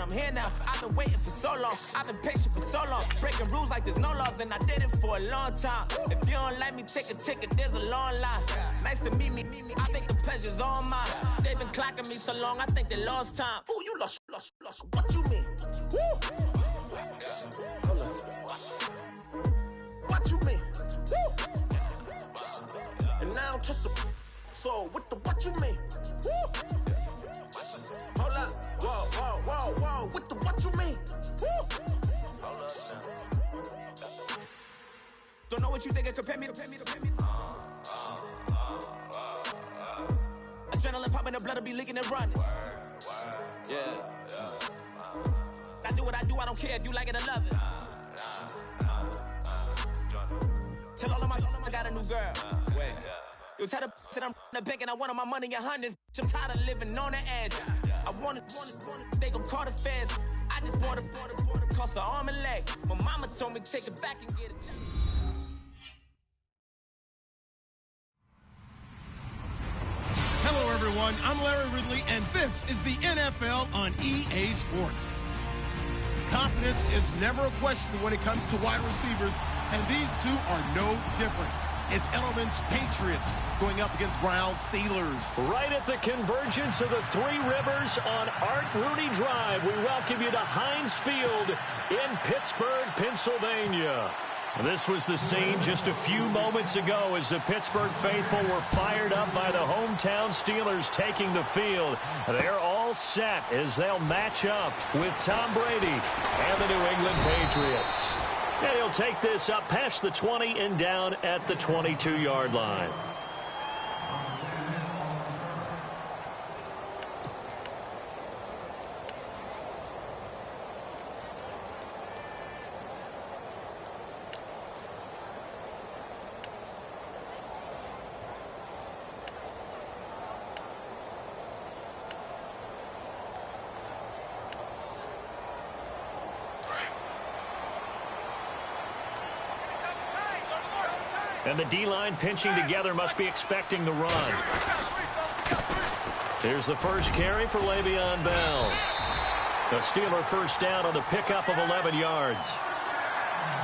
I'm here now. I've been waiting for so long. I've been patient for so long. Breaking rules like there's no laws, and I did it for a long time. If you don't like me, take a ticket, there's a long line. Nice to meet me. I think the pleasure's all mine. They've been clocking me so long, I think they lost time. Ooh, you lost. What you mean? Woo! What you mean? Woo! And now I'm just a so what you mean? Woo! Hold up, whoa, what you mean? Woo! Hold up now. Don't know what you think it compare me to. Adrenaline popping, the blood'll be leaking and running. Yeah. I do what I do, I don't care if you like it or love it. Tell all of my I got a new girl. Wait. You tell the that I'm the bank and I wanted my money in hundreds. I'm tired of living on the edge. I want it, they gon' call the feds. I just bought it, cost an arm and leg. My mama told me take it back and get it. Hello, everyone. I'm Larry Ridley, and this is the NFL on EA Sports. Confidence is never a question when it comes to wide receivers, and these two are no different. It's Edelman's Patriots going up against Brown Steelers. Right at the convergence of the Three Rivers on Art Rooney Drive, we welcome you to Heinz Field in Pittsburgh, Pennsylvania. This was the scene just a few moments ago as the Pittsburgh faithful were fired up by the hometown Steelers taking the field. They're all set as they'll match up with Tom Brady and the New England Patriots. And he'll take this up past the 20 and down at the 22-yard line. And the D-line pinching together must be expecting the run. Here's the first carry for Le'Veon Bell. The Steeler first down on the pickup of 11 yards.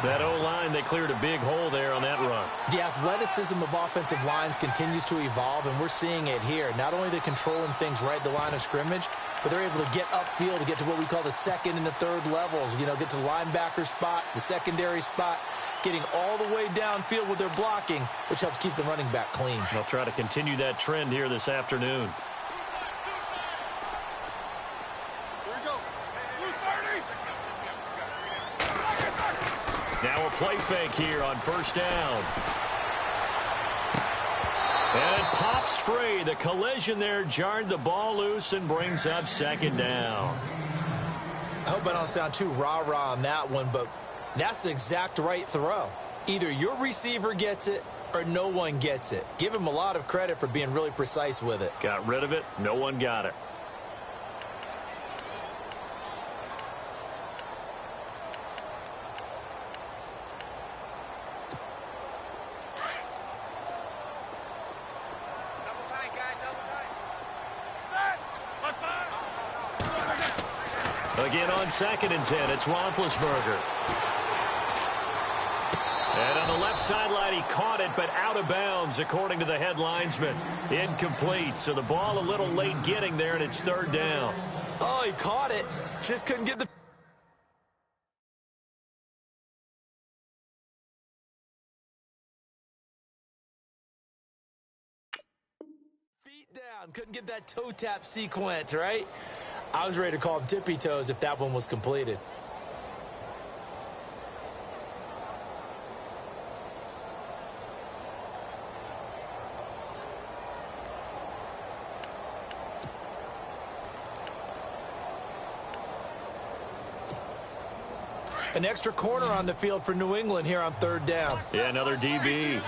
That O-line, they cleared a big hole there on that run. The athleticism of offensive lines continues to evolve, and we're seeing it here. Not only they're controlling things right at the line of scrimmage, but they're able to get upfield to get to what we call the second and the third levels. You know, get to the linebacker spot, the secondary spot, getting all the way downfield with their blocking, which helps keep the running back clean. They'll try to continue that trend here this afternoon. Now a play fake here on first down. And it pops free. The collision there jarred the ball loose and brings up second down. I hope I don't sound too rah-rah on that one, but that's the exact right throw. Either your receiver gets it or no one gets it. Give him a lot of credit for being really precise with it. Got rid of it. No one got it. Again on 2nd and 10, it's Roethlisberger. And on the left sideline, he caught it, but out of bounds, according to the head linesman. Incomplete, so the ball a little late getting there, and it's third down. Oh, he caught it. Just couldn't get the feet down. Couldn't get that toe tap sequence, right? I was ready to call him tippy toes if that one was completed. An extra corner on the field for New England here on third down. Yeah, another DB.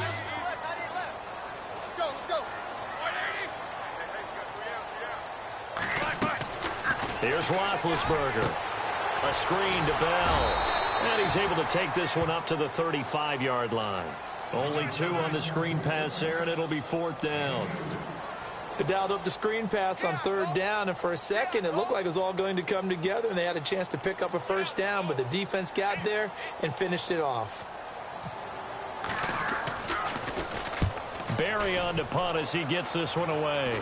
Here's Roethlisberger. A screen to Bell. And he's able to take this one up to the 35-yard line. Only 2 on the screen pass there, and it'll be fourth down. dialed up the screen pass on third down, and for a second it looked like it was all going to come together and they had a chance to pick up a first down, but the defense got there and finished it off. Barry on to punt as he gets this one away.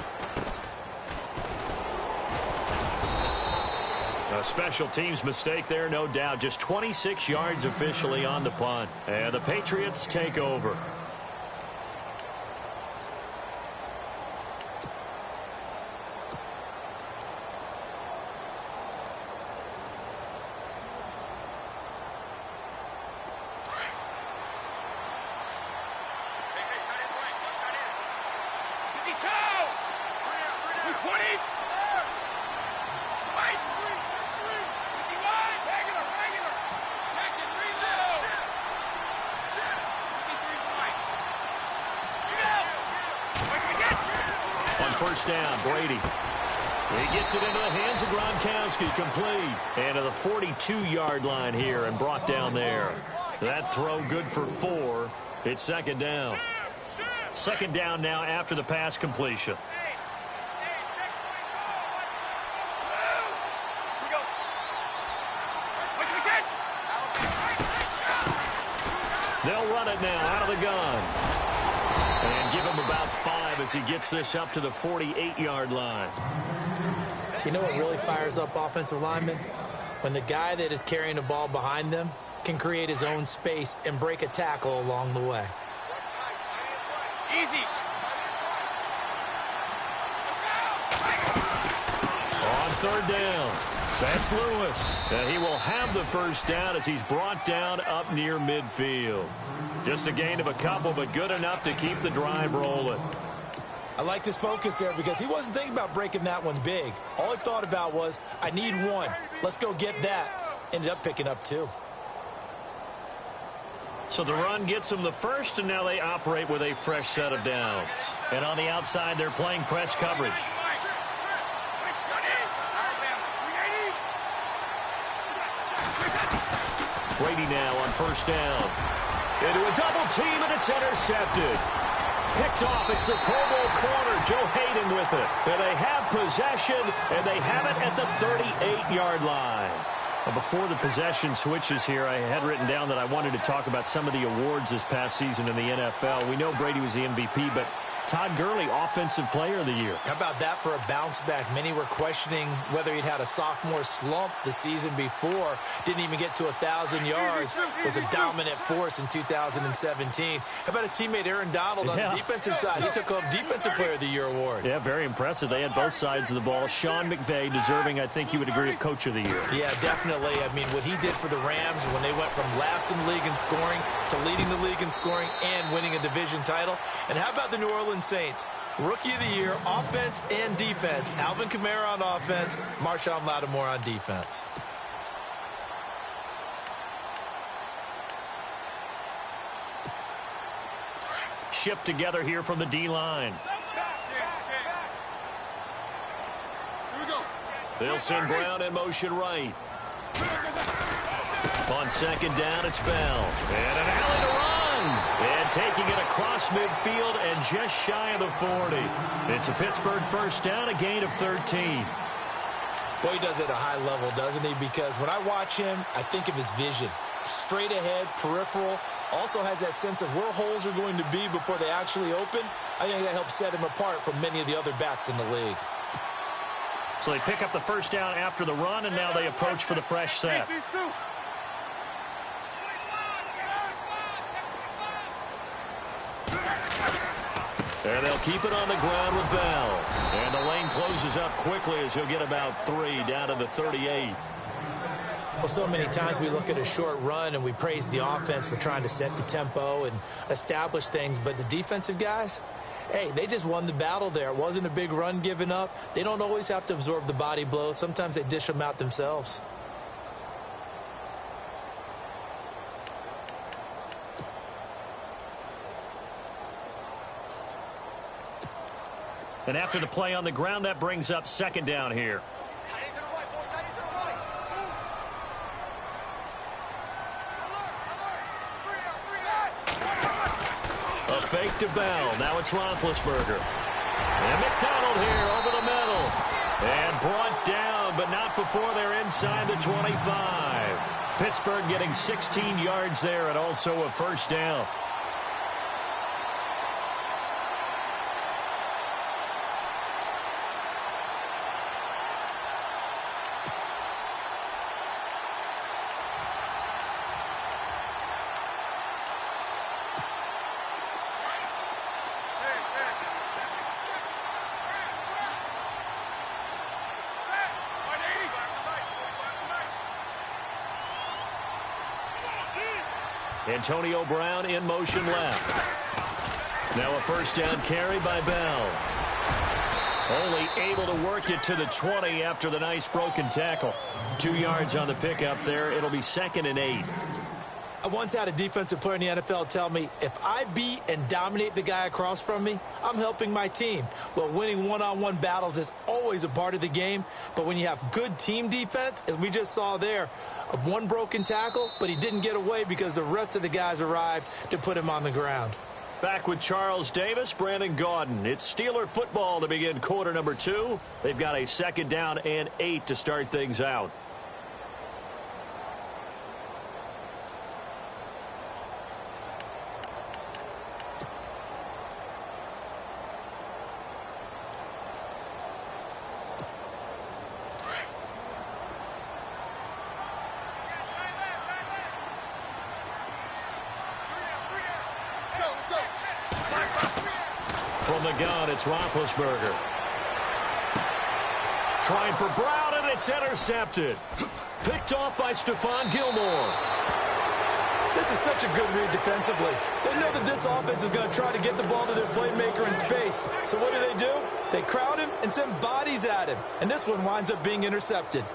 A special teams mistake there, no doubt. Just 26 yards officially on the punt. And the Patriots take over. First down, Brady. He gets it into the hands of Gronkowski, complete. And to the 42-yard line here and brought down there. That throw good for 4. It's second down. Second down now after the pass completion. They'll run it now out of the gun. And give him about 5 as he gets this up to the 48-yard line. You know what really fires up offensive linemen? When the guy that is carrying the ball behind them can create his own space and break a tackle along the way. Easy. On third down, that's Lewis. And he will have the first down as he's brought down up near midfield. Just a gain of a couple, but good enough to keep the drive rolling. I liked his focus there because he wasn't thinking about breaking that one big. All he thought about was, I need 1. Let's go get that. Ended up picking up 2. So the run gets them the first, and now they operate with a fresh set of downs. And on the outside, they're playing press coverage. Brady now on first down. Into a double team, and it's intercepted. Picked off. It's the Pro Bowl corner, Joe Hayden, with it. And they have possession, and they have it at the 38-yard line. Well, before the possession switches here, I had written down that I wanted to talk about some of the awards this past season in the NFL. We know Brady was the MVP, but Todd Gurley, Offensive Player of the Year. How about that for a bounce back? Many were questioning whether he'd had a sophomore slump the season before. Didn't even get to 1,000 yards. Was a dominant force in 2017. How about his teammate Aaron Donald on the defensive side? He took home Defensive Player of the Year award. Yeah, very impressive. They had both sides of the ball. Sean McVay deserving, I think you would agree, of Coach of the Year. Yeah, definitely. I mean, what he did for the Rams when they went from last in the league in scoring to leading the league in scoring and winning a division title. And how about the New Orleans Saints? Rookie of the Year, offense and defense. Alvin Kamara on offense, Marshawn Lattimore on defense. Shift together here from the D-line. They'll send Brown in motion right. On second down, it's Bell. And an alley to run. And taking it across midfield and just shy of the 40. It's a Pittsburgh first down, a gain of 13. Boy, he does it at a high level, doesn't he? Because when I watch him, I think of his vision. Straight ahead, peripheral. Also has that sense of where holes are going to be before they actually open. I think that helps set him apart from many of the other backs in the league. So they pick up the first down after the run, and now they approach for the fresh set. And they'll keep it on the ground with Bell. And the lane closes up quickly as he'll get about 3 down to the 38. Well, so many times we look at a short run and we praise the offense for trying to set the tempo and establish things. But the defensive guys, hey, they just won the battle there. It wasn't a big run given up. They don't always have to absorb the body blows. Sometimes they dish them out themselves. And after the play on the ground, that brings up second down here. A fake to Bell. Now it's Roethlisberger. And McDonald here over the middle. And brought down, but not before they're inside the 25. Pittsburgh getting 16 yards there and also a first down. Antonio Brown in motion left. Now a first down carry by Bell. Only able to work it to the 20 after the nice broken tackle. 2 yards on the pickup there. It'll be 2nd and 8. I once had a defensive player in the NFL tell me, if I beat and dominate the guy across from me, I'm helping my team. Well, winning one-on-one battles is always a part of the game, but when you have good team defense, as we just saw there, one broken tackle, but he didn't get away because the rest of the guys arrived to put him on the ground. Back with Charles Davis, Brandon Gaudin. It's Steeler football to begin quarter number 2. They've got a 2nd down and 8 to start things out. From the gun, it's Roethlisberger. Trying for Brown, and it's intercepted. Picked off by Stephon Gilmore. This is such a good read defensively. They know that this offense is going to try to get the ball to their playmaker in space. So what do? They crowd him and send bodies at him. And this one winds up being intercepted.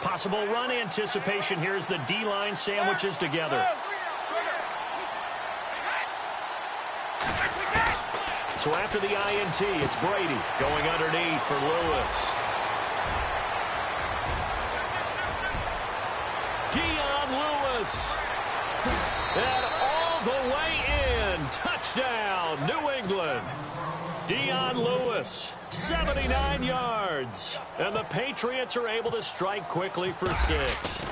Possible run anticipation. Here's the D-line sandwiches together. So after the INT, it's Brady going underneath for Lewis. Dion Lewis. And all the way in. Touchdown, New England. Dion Lewis, 79 yards. And the Patriots are able to strike quickly for 6.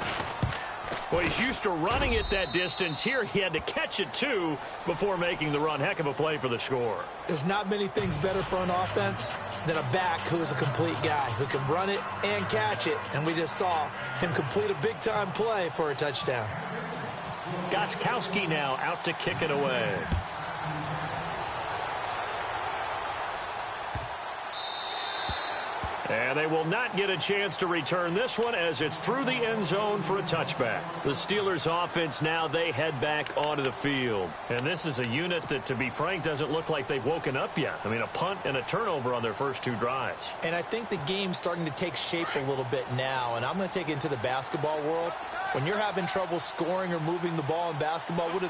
Well, he's used to running it that distance. Here he had to catch it, too, before making the run. Heck of a play for the score. There's not many things better for an offense than a back who is a complete guy, who can run it and catch it. And we just saw him complete a big-time play for a touchdown. Gostkowski now out to kick it away. And they will not get a chance to return this one as it's through the end zone for a touchback. The Steelers offense now, they head back onto the field. And this is a unit that, to be frank, doesn't look like they've woken up yet. I mean, a punt and a turnover on their first 2 drives. And I think the game's starting to take shape a little bit now. And I'm going to take it into the basketball world. When you're having trouble scoring or moving the ball in basketball, what do?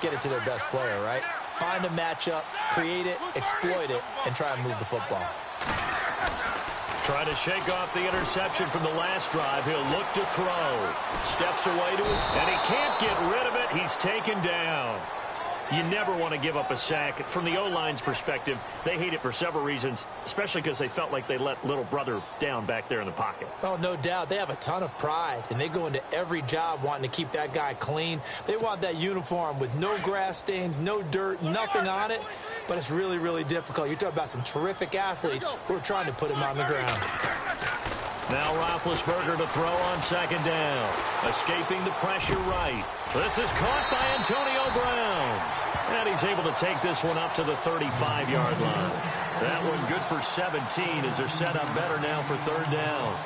Get it to their best player, right? Find a matchup, create it, exploit it, and try and move the football. Trying to shake off the interception from the last drive. He'll look to throw. Steps away to it, and he can't get rid of it. He's taken down. You never want to give up a sack. From the O-line's perspective, they hate it for several reasons, especially because they felt like they let little brother down back there in the pocket. Oh, no doubt. They have a ton of pride, and they go into every job wanting to keep that guy clean. They want that uniform with no grass stains, no dirt, nothing on it. But it's really, really difficult. You're talking about some terrific athletes who are trying to put him on the ground. Now Roethlisberger to throw on 2nd down. Escaping the pressure right. This is caught by Antonio Brown. And he's able to take this one up to the 35-yard line. That one good for 17 as they're set up better now for 3rd down.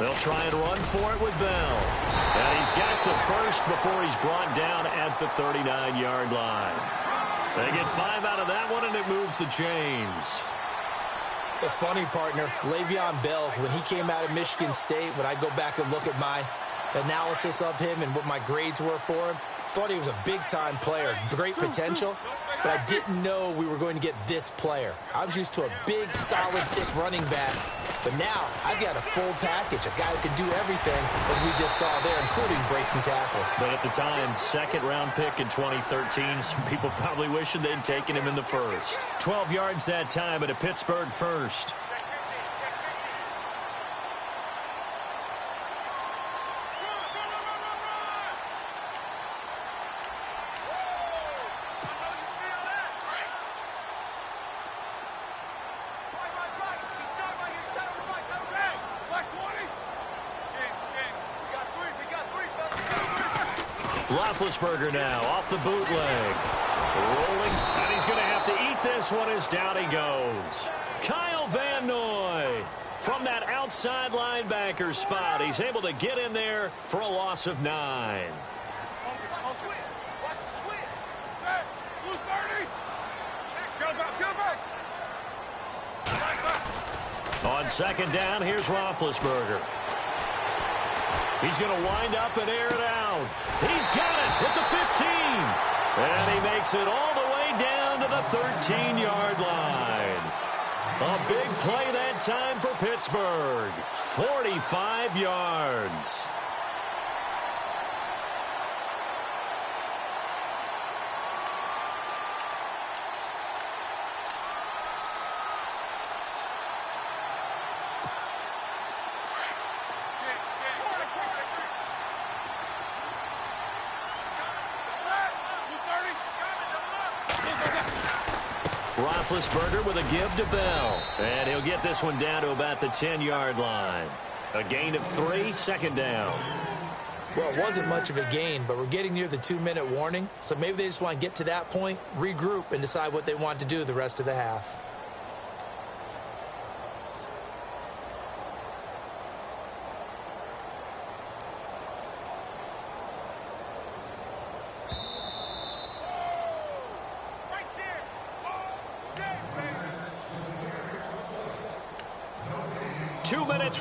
They'll try and run for it with Bell. And he's got the first before he's brought down at the 39-yard line. They get 5 out of that one, and it moves the chains. It's funny, partner. Le'Veon Bell, when he came out of Michigan State, when I go back and look at my analysis of him and what my grades were for him, thought he was a big-time player, great potential, but I didn't know we were going to get this player. I was used to a big, solid, thick running back, but now I've got a full package, a guy who can do everything, as we just saw there, including breaking tackles. But at the time, second-round pick in 2013, some people probably wishing they'd taken him in the first. 12 yards that time at a Pittsburgh first. Roethlisberger now off the bootleg. Rolling, and he's going to have to eat this one as down he goes. Kyle Van Noy from that outside linebacker spot. He's able to get in there for a loss of 9. On second down, here's Roethlisberger. He's going to wind up and air it out. He's got it at the 15. And he makes it all the way down to the 13-yard line. A big play that time for Pittsburgh. 45 yards. Roethlisberger with a give to Bell. And he'll get this one down to about the 10-yard line. A gain of 3, second down. Well, it wasn't much of a gain, but we're getting near the 2-minute warning. So maybe they just want to get to that point, regroup, and decide what they want to do the rest of the half.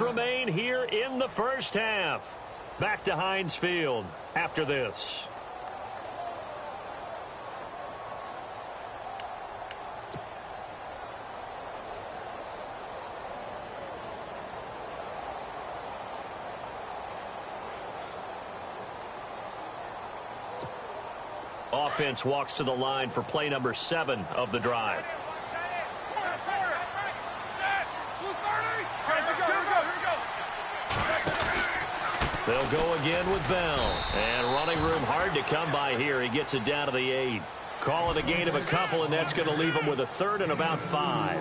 Remain here in the first half. Back to Heinz Field after this. Offense walks to the line for play number 7 of the drive. They'll go again with Bell. And running room hard to come by here. He gets it down to the 8. Call it a gain of a couple, and that's going to leave him with a third and about 5.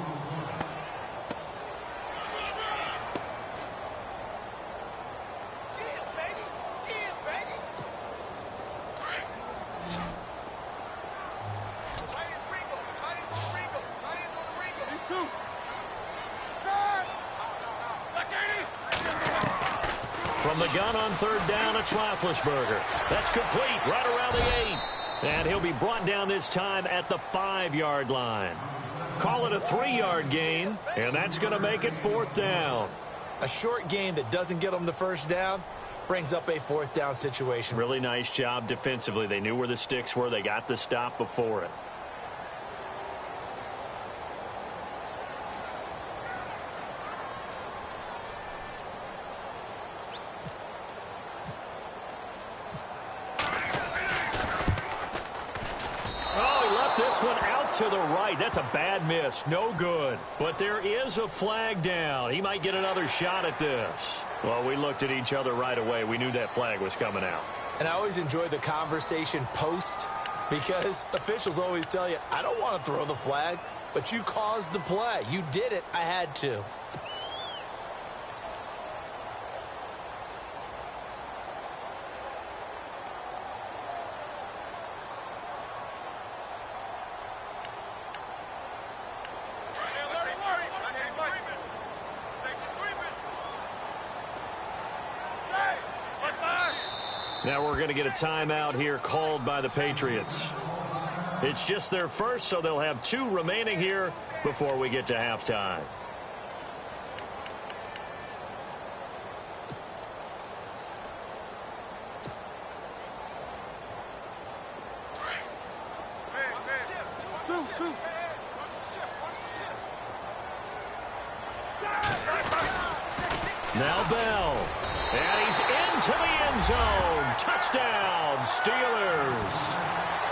From the gun on third down, it's Roethlisberger. That's complete right around the 8. And he'll be brought down this time at the 5-yard line. Call it a 3-yard gain, and that's going to make it 4th down. A short gain that doesn't get them the first down brings up a 4th down situation. Really nice job defensively. They knew where the sticks were. They got the stop before it. To the right. That's a bad miss. No good. But there is a flag down. He might get another shot at this. Well, we looked at each other right away. We knew that flag was coming out. And I always enjoy the conversation post because officials always tell you, I don't want to throw the flag, but you caused the play. You did it. I had to. Now we're going to get a timeout here called by the Patriots. It's just their first, so they'll have 2 remaining here before we get to halftime. Now Bell. And he's into the end zone. Touchdown, Steelers.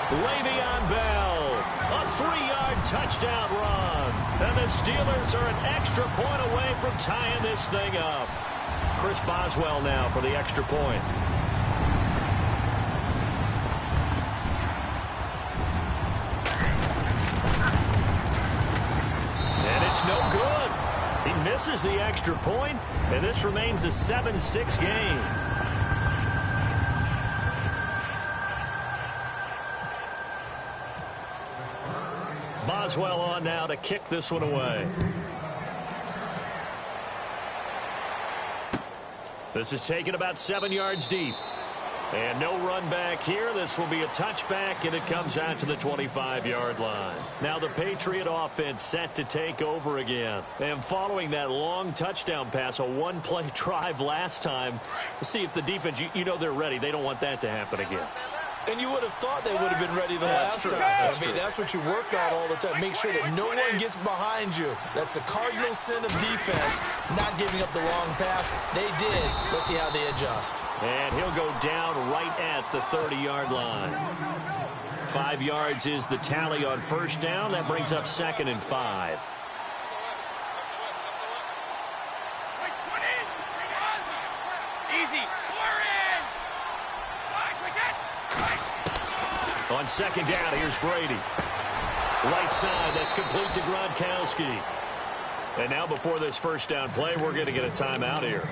Le'Veon Bell. A 3-yard touchdown run. And the Steelers are an extra point away from tying this thing up. Chris Boswell now for the extra point. And it's no good. He misses the extra point, and this remains a 7-6 game. Boswell on now to kick this one away. This is taken about 7 yards deep. And no run back here. This will be a touchback, and it comes out to the 25-yard line. Now the Patriot offense set to take over again. And following that long touchdown pass, a one-play drive last time, see if the defense, you know they're ready. They don't want that to happen again. And you would have thought they would have been ready the last time. That's what you work on all the time. Make sure that no one gets behind you. That's the cardinal sin of defense, not giving up the long pass. They did. Let's see how they adjust. And he'll go down right at the 30-yard line. 5 yards is the tally on first down. That brings up 2nd and 5. On second down, here's Brady. Right side, that's complete to Gronkowski. And now before this first down play, we're going to get a timeout here,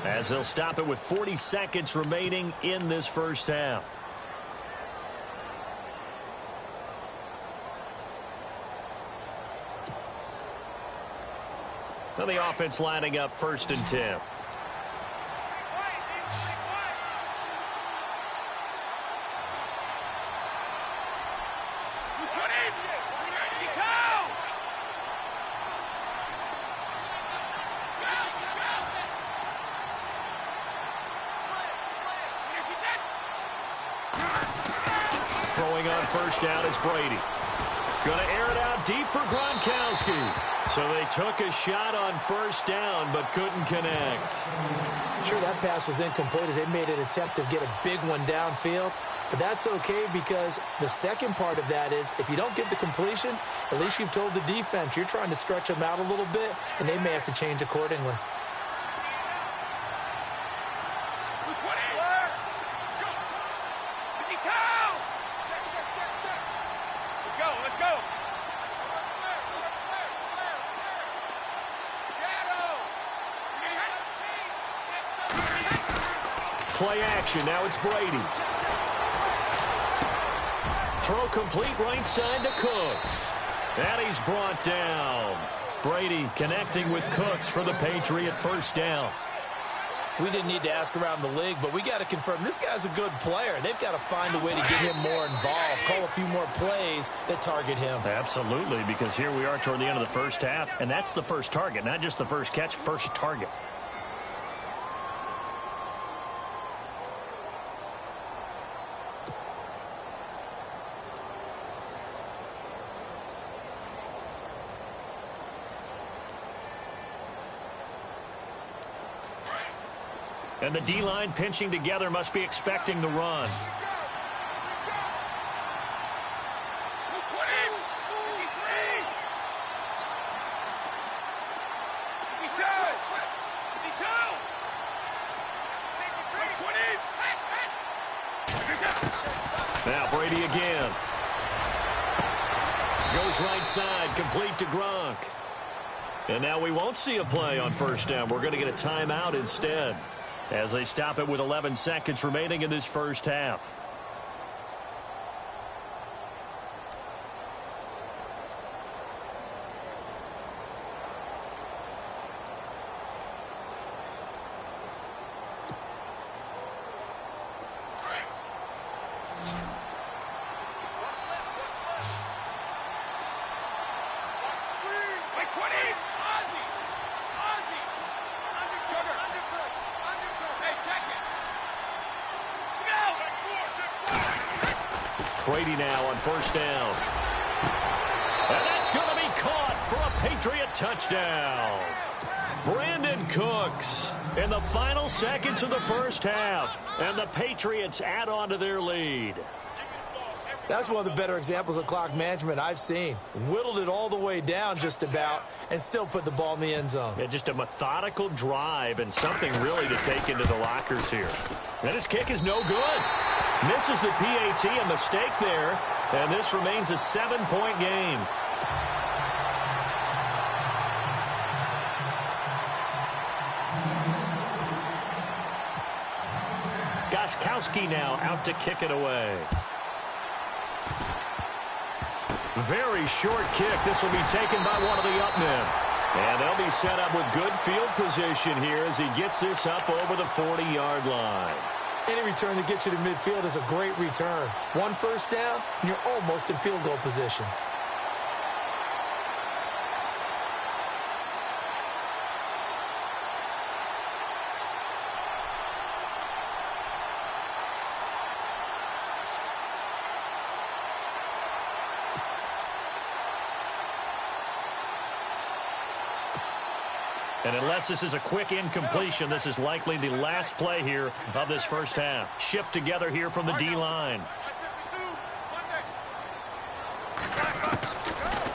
as they'll stop it with 40 seconds remaining in this first half. Now the offense lining up 1st and 10. Throwing on first down is Brady. Going to air it out deep for Gronkowski. So they took a shot on first down, but couldn't connect. Sure, that pass was incomplete as they made an attempt to get a big one downfield. But that's okay, because the second part of that is if you don't get the completion, at least you've told the defense you're trying to stretch them out a little bit, and they may have to change accordingly. Play action. Now it's Brady. Throw complete right side to Cooks. And he's brought down. Brady connecting with Cooks for the Patriot first down. We didn't need to ask around the league, but we got to confirm this guy's a good player. They've got to find a way to get him more involved, call a few more plays that target him. Absolutely, because here we are toward the end of the first half, and that's the first target, not just the first catch, first target. And the D-line pinching together must be expecting the run. Now Brady again. Goes right side, complete to Gronk. And now we won't see a play on first down. We're going to get a timeout instead, as they stop it with 11 seconds remaining in this first half. Brady now on first down. And that's going to be caught for a Patriot touchdown. Brandon Cooks in the final seconds of the first half. And the Patriots add on to their lead. That's one of the better examples of clock management I've seen. Whittled it all the way down just about and still put the ball in the end zone. Yeah, just a methodical drive and something really to take into the lockers here. And his kick is no good. Misses the PAT, a mistake there. And this remains a 7-point game. Gostkowski now out to kick it away. Very short kick. This will be taken by one of the up men. And they'll be set up with good field position here as he gets this up over the 40-yard line. Any return that gets you to midfield is a great return. One first down, and you're almost in field goal position. And unless this is a quick incompletion, this is likely the last play here of this first half. Shift together here from the D-line.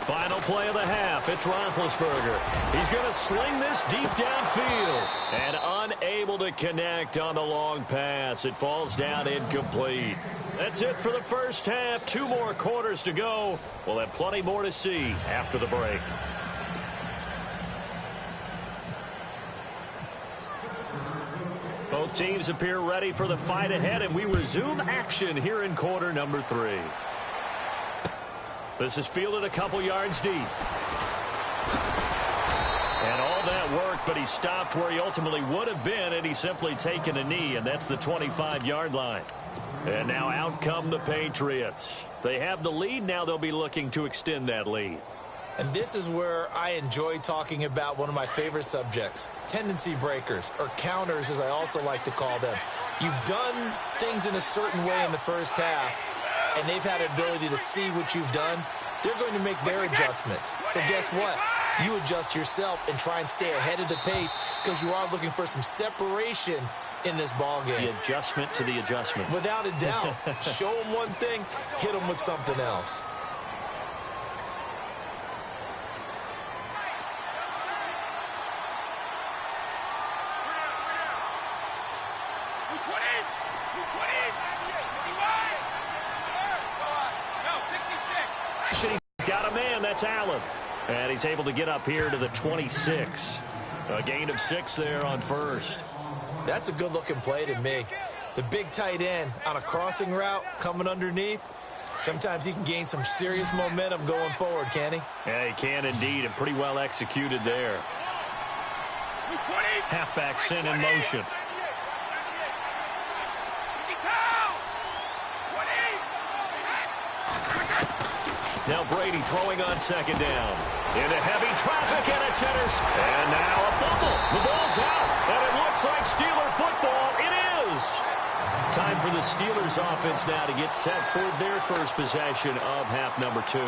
Final play of the half. It's Roethlisberger. He's going to sling this deep downfield. And unable to connect on the long pass. It falls down incomplete. That's it for the first half. 2 more quarters to go. We'll have plenty more to see after the break. Both teams appear ready for the fight ahead, and we resume action here in quarter number 3. This is fielded a couple yards deep. And all that worked, but he stopped where he ultimately would have been, and he's simply taken a knee, and that's the 25-yard line. And now out come the Patriots. They have the lead. Now they'll be looking to extend that lead. And this is where I enjoy talking about one of my favorite subjects, tendency breakers, or counters as I also like to call them. You've done things in a certain way in the first half, and they've had an ability to see what you've done. They're going to make their adjustments. So guess what? You adjust yourself and try and stay ahead of the pace because you are looking for some separation in this ball game. The adjustment to the adjustment. Without a doubt. Show them one thing, hit them with something else. He's got a man. That's Allen. And he's able to get up here to the 26. A gain of 6 there on first. That's a good-looking play to me. The big tight end on a crossing route coming underneath. Sometimes he can gain some serious momentum going forward, can he? Yeah, he can indeed, and pretty well executed there. Halfback sent in motion. Now Brady throwing on second down. Into heavy traffic, and it's intercepted. And now a fumble. The ball's out, and it looks like Steeler football. It is. Time for the Steelers offense now to get set for their first possession of half number 2.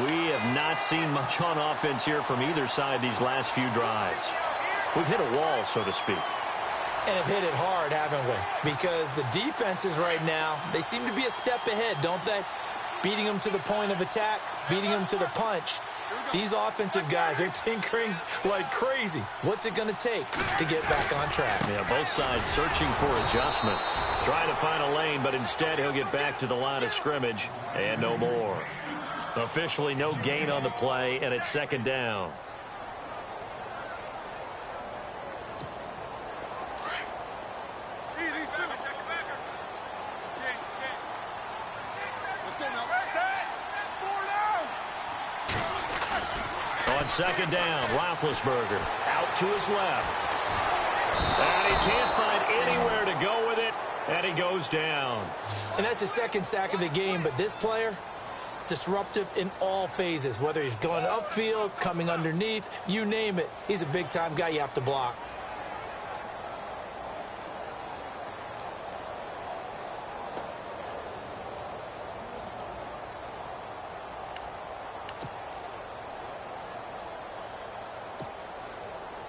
We have not seen much on offense here from either side these last few drives. We've hit a wall, so to speak. And have hit it hard, haven't we? Because the defenses right now, they seem to be a step ahead, don't they? Beating them to the point of attack, beating them to the punch. These offensive guys are tinkering like crazy. What's it going to take to get back on track? Yeah, both sides searching for adjustments. Trying to find a lane, but instead he'll get back to the line of scrimmage and no more. Officially no gain on the play, and it's second down. On second down, Roethlisberger out to his left. And he can't find anywhere to go with it, and he goes down. And that's the second sack of the game, but this player disruptive in all phases, whether he's going upfield, coming underneath, you name it. He's a big-time guy you have to block.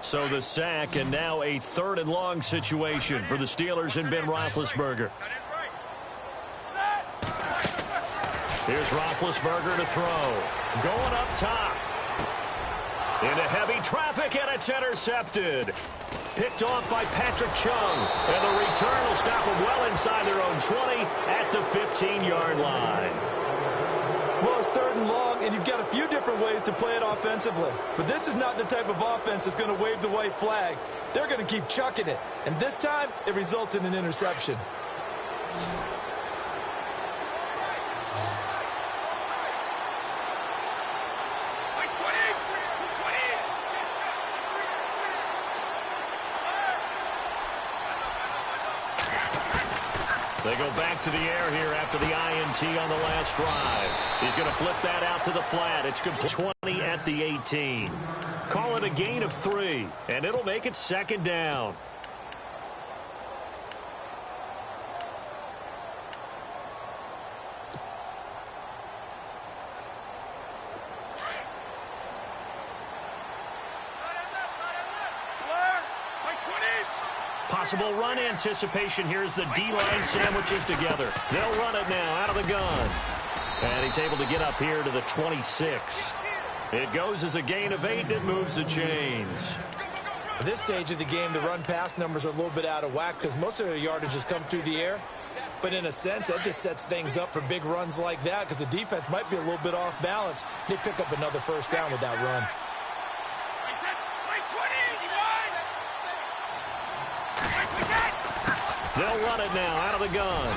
So the sack, and now a 3rd and long situation for the Steelers and Ben Roethlisberger. Here's Roethlisberger to throw. Going up top. Into heavy traffic, and it's intercepted. Picked off by Patrick Chung. And the return will stop them well inside their own 20 at the 15-yard line. Well, it's 3rd and long, and you've got a few different ways to play it offensively. But this is not the type of offense that's going to wave the white flag. They're going to keep chucking it. And this time, it results in an interception. They go back to the air here after the INT on the last drive. He's going to flip that out to the flat. It's complete 20 at the 18. Call it a gain of 3, and it'll make it 2nd down. Possible run anticipation here as the D-line sandwiches together. They'll run it now out of the gun. And he's able to get up here to the 26. It goes as a gain of 8, and it moves the chains. At this stage of the game, the run-pass numbers are a little bit out of whack because most of the yardage has come through the air. But in a sense, that just sets things up for big runs like that because the defense might be a little bit off balance. They pick up another 1st down with that run. They'll run it now out of the gun.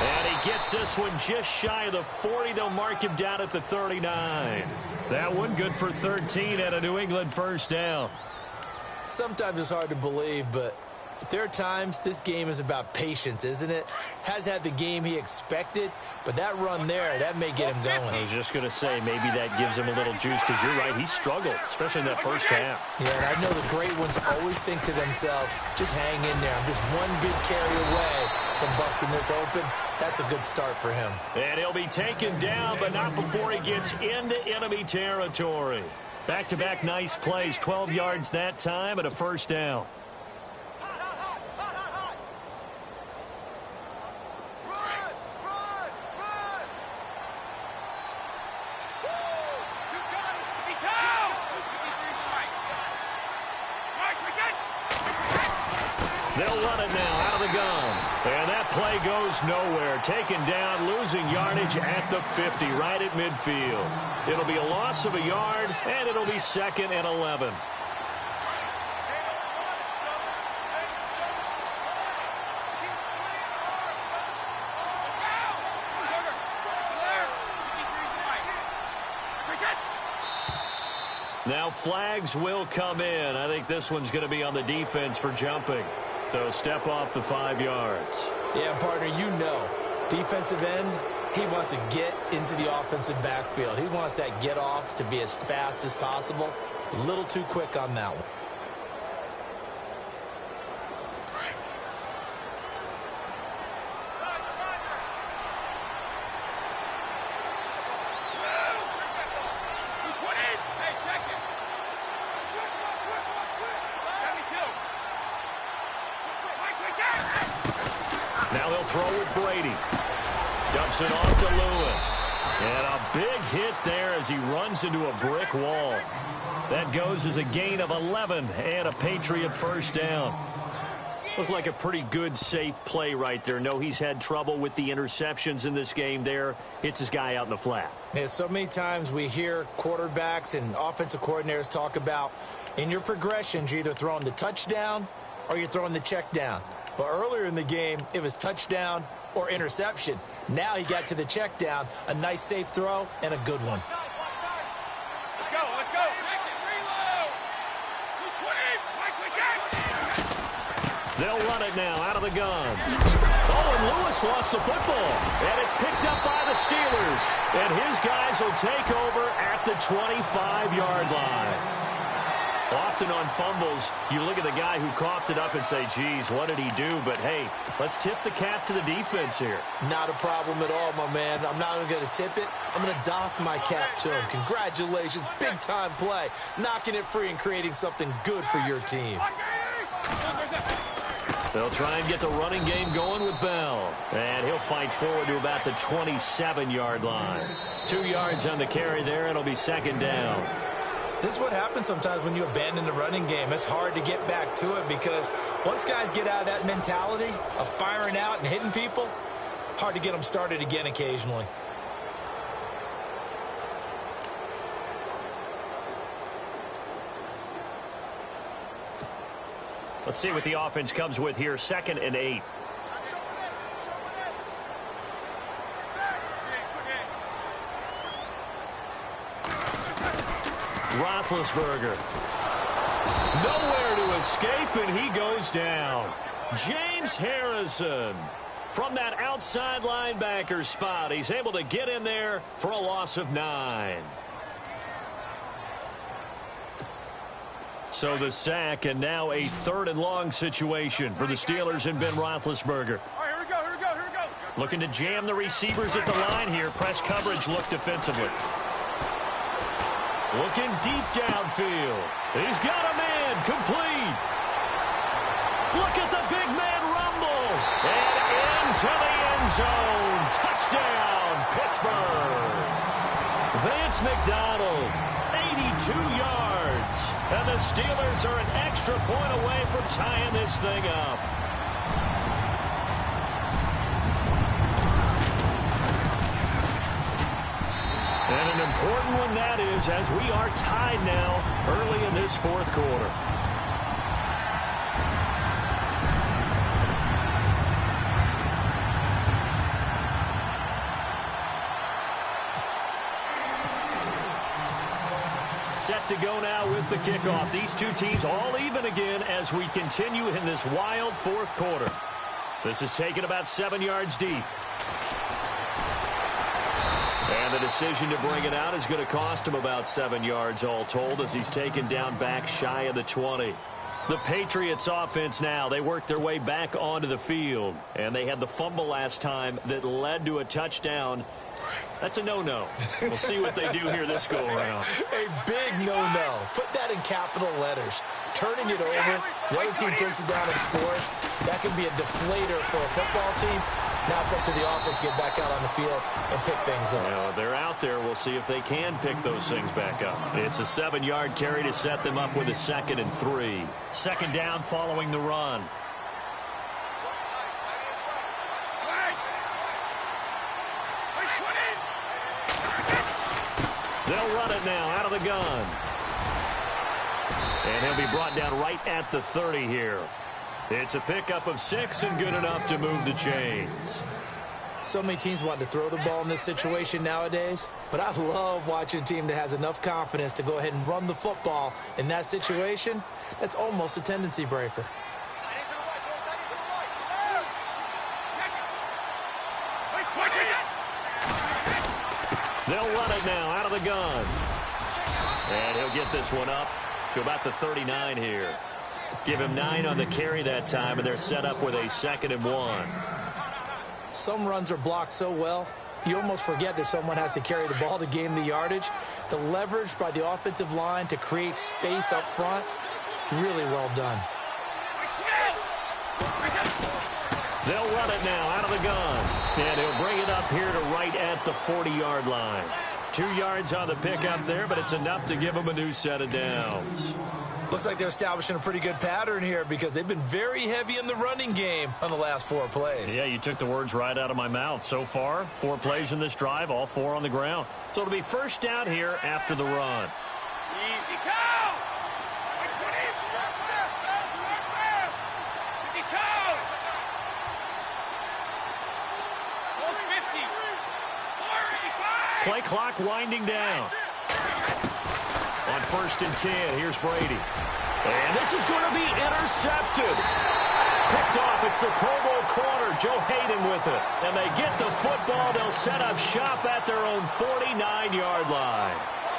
And he gets this one just shy of the 40. They'll mark him down at the 39. That one good for 13 and a New England 1st down. Sometimes it's hard to believe, but there are times this game is about patience, isn't it? Has had the game he expected, but that run there, that may get him going. I was just going to say, maybe that gives him a little juice because you're right, he struggled, especially in that 1st half. Yeah, and I know the great ones always think to themselves, just hang in there. I'm just one good carry away from busting this open. That's a good start for him. And he'll be taken down, but not before he gets into enemy territory. Back-to-back nice plays, 12 yards that time and a 1st down. They'll run it now out of the gun. And that play goes nowhere. Taken down, losing yardage at the 50, right at midfield. It'll be a loss of a yard, and it'll be 2nd and 11. Now flags will come in. I think this one's going to be on the defense for jumping. So step off the 5 yards. Yeah, partner, you know, defensive end, he wants to get into the offensive backfield. He wants that get off to be as fast as possible. A little too quick on that one. Now they'll throw with Brady. Dumps it off to Lewis. And a big hit there as he runs into a brick wall. That goes as a gain of 11 and a Patriot 1st down. Looked like a pretty good, safe play right there. No, he's had trouble with the interceptions in this game there. Hits his guy out in the flat. Yeah, so many times we hear quarterbacks and offensive coordinators talk about in your progressions, you're either throwing the touchdown or you're throwing the check down. But earlier in the game, it was touchdown or interception. Now he got to the check down, a nice safe throw, and a good one. Let's go, let's go. They'll run it now out of the gun. Oh, and Lewis lost the football. And it's picked up by the Steelers. And his guys will take over at the 25-yard line. Often on fumbles, you look at the guy who coughed it up and say, geez, what did he do? But, hey, let's tip the cap to the defense here. Not a problem at all, my man. I'm not even going to tip it. I'm going to doff my cap to him. Congratulations. Big-time play. Knocking it free and creating something good for your team. They'll try and get the running game going with Bell. And he'll fight forward to about the 27-yard line. 2 yards on the carry there. It'll be second down. This is what happens sometimes when you abandon the running game. It's hard to get back to it because once guys get out of that mentality of firing out and hitting people, hard to get them started again occasionally. Let's see what the offense comes with here. 2nd and 8. Roethlisberger. Nowhere to escape, and he goes down. James Harrison from that outside linebacker spot. He's able to get in there for a loss of 9. So the sack, and now a 3rd and long situation for the Steelers and Ben Roethlisberger. All right, here we go. Looking to jam the receivers at the line here. Press coverage look defensively. Looking deep downfield. He's got a man complete. Look at the big man rumble. And into the end zone. Touchdown, Pittsburgh. Vance McDonald, 82 yards. And the Steelers are an extra point away from tying this thing up. And an important one that is, as we are tied now early in this 4th quarter. Set to go now with the kickoff. These two teams all even again as we continue in this wild 4th quarter. This is taken about 7 yards deep. And the decision to bring it out is going to cost him about 7 yards all told as he's taken down back shy of the 20. The Patriots offense now, they worked their way back onto the field. And they had the fumble last time that led to a touchdown. That's a no-no. We'll see what they do here this go-around. A big no-no. Put that in capital letters. Turning it over, the other team takes it down and scores. That can be a deflator for a football team. Now it's up to the offense to get back out on the field and pick things up. Well, they're out there. We'll see if they can pick those things back up. It's a 7-yard carry to set them up with a 2nd and 3. Second down following the run. They'll run it now out of the gun. And he'll be brought down right at the 30 here. It's a pickup of 6 and good enough to move the chains. So many teams want to throw the ball in this situation nowadays, but I love watching a team that has enough confidence to go ahead and run the football in that situation. That's almost a tendency breaker. They'll run it now out of the gun. And he'll get this one up to about the 39 here. Give him 9 on the carry that time, and they're set up with a 2nd and 1. Some runs are blocked so well, you almost forget that someone has to carry the ball to gain the yardage. The leverage by the offensive line to create space up front, really well done. They'll run it now out of the gun. And he'll bring it up here to right at the 40-yard line. 2 yards on the pickup there, but it's enough to give them a new set of downs. Looks like they're establishing a pretty good pattern here because they've been very heavy in the running game on the last 4 plays. Yeah, you took the words right out of my mouth. So far, 4 plays in this drive, all 4 on the ground. So it'll be first down here after the run. Easy go! Play clock winding down. On 1st and 10, here's Brady. And this is going to be intercepted. Picked off. It's the Pro Bowl corner, Joe Hayden with it. And they get the football. They'll set up shop at their own 49-yard line.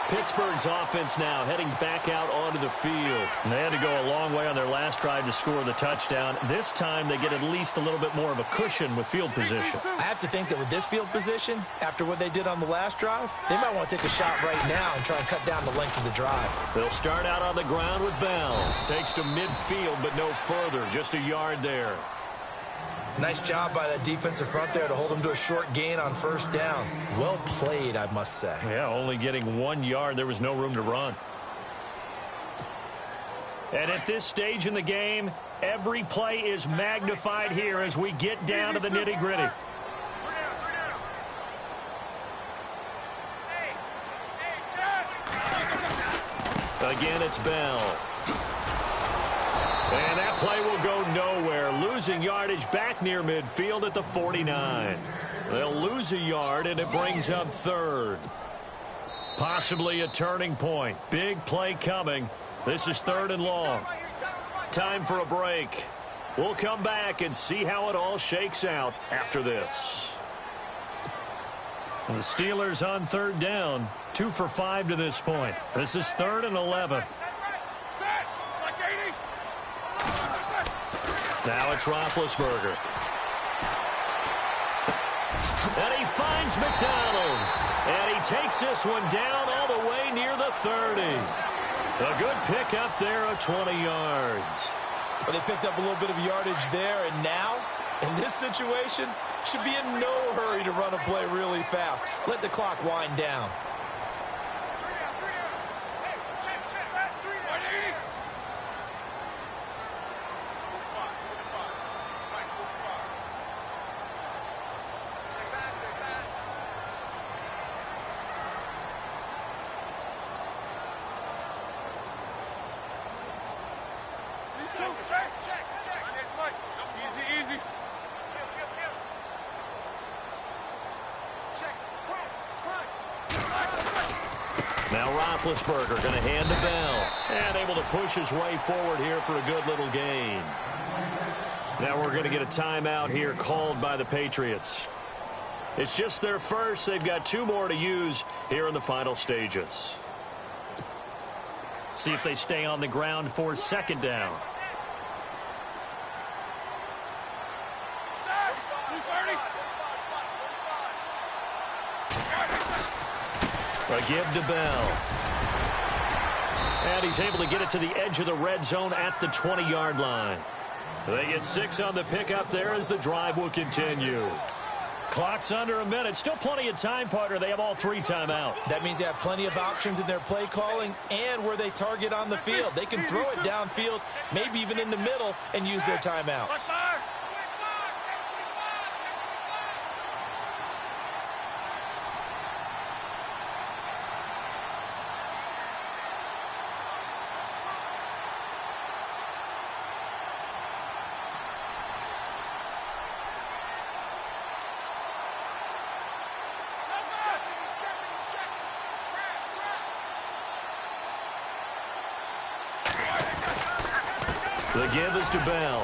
Pittsburgh's offense now heading back out onto the field. And they had to go a long way on their last drive to score the touchdown. This time they get at least a little bit more of a cushion with field position. I have to think that with this field position, after what they did on the last drive, they might want to take a shot right now and try and cut down the length of the drive. They'll start out on the ground with Bell. Takes to midfield, but no further. Just a yard there. Nice job by that defensive front there to hold them to a short gain on first down. Well played, I must say. Yeah, only getting 1 yard. There was no room to run. And at this stage in the game, every play is magnified here as we get down to the nitty-gritty. Again, it's Bell. And that play will go nowhere. Losing yardage back near midfield at the 49. They'll lose a yard, and it brings up third. Possibly a turning point. Big play coming. This is 3rd and long. Time for a break. We'll come back and see how it all shakes out after this. The Steelers on 3rd down. 2 for 5 to this point. This is 3rd and 11. Now it's Roethlisberger. And he finds McDonald. And he takes this one down all the way near the 30. A good pickup there of 20 yards. But they picked up a little bit of yardage there, and now, in this situation, should be in no hurry to run a play really fast. Let the clock wind down. Now Roethlisberger going to hand to Bell. And able to push his way forward here for a good little gain. Now we're going to get a timeout here called by the Patriots. It's just their first. They've got 2 more to use here in the final stages. See if they stay on the ground for 2nd down. A give to Bell. And he's able to get it to the edge of the red zone at the 20-yard line. They get 6 on the pickup there as the drive will continue. Clock's under a minute. Still plenty of time, partner. They have all 3 timeout. That means they have plenty of options in their play calling and where they target on the field. They can throw it downfield, maybe even in the middle, and use their timeouts. The give is to Bell.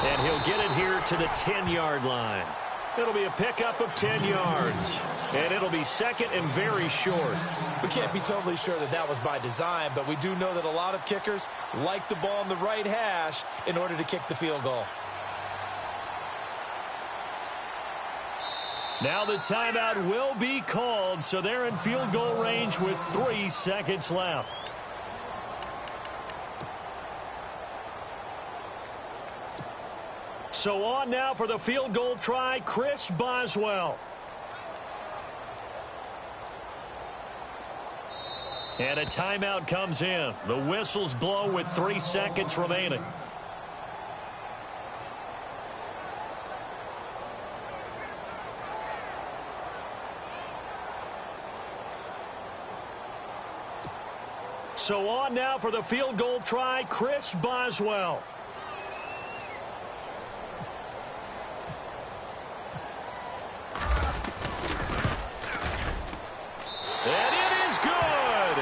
And he'll get it here to the 10-yard line. It'll be a pickup of 10 yards. And it'll be 2nd and very short. We can't be totally sure that that was by design, but we do know that a lot of kickers like the ball on the right hash in order to kick the field goal. Now the timeout will be called, so they're in field goal range with 3 seconds left. So on now for the field goal try, Chris Boswell. And a timeout comes in. The whistles blow with 3 seconds remaining. So on now for the field goal try, Chris Boswell. And it is good.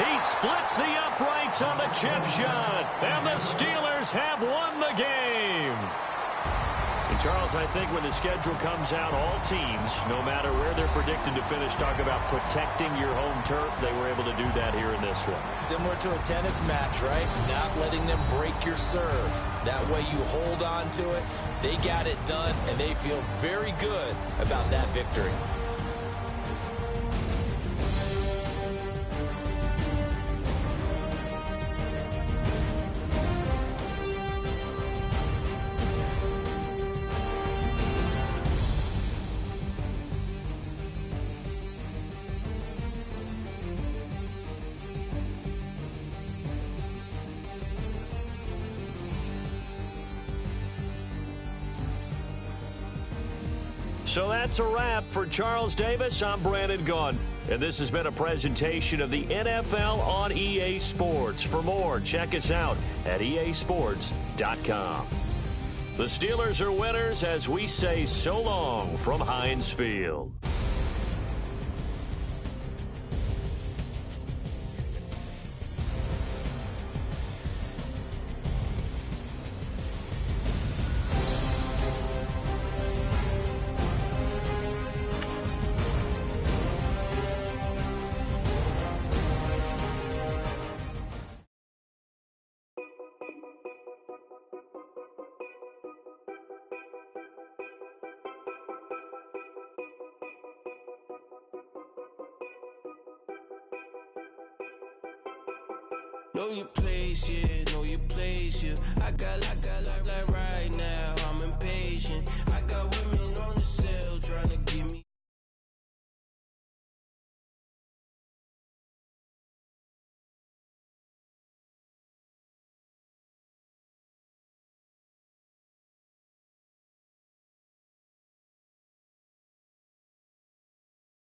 He splits the uprights on the chip shot. And the Steelers have won the game. Charles, I think when the schedule comes out, all teams, no matter where they're predicted to finish, talk about protecting your home turf. They were able to do that here in this one. Similar to a tennis match, right? Not letting them break your serve. That way you hold on to it. They got it done, and they feel very good about that victory. So that's a wrap for Charles Davis. I'm Brandon Gunn, and this has been a presentation of the NFL on EA Sports. For more, check us out at easports.com. The Steelers are winners as we say so long from Heinz Field. Know your place, yeah, know your place, yeah. I got like right now, I'm impatient.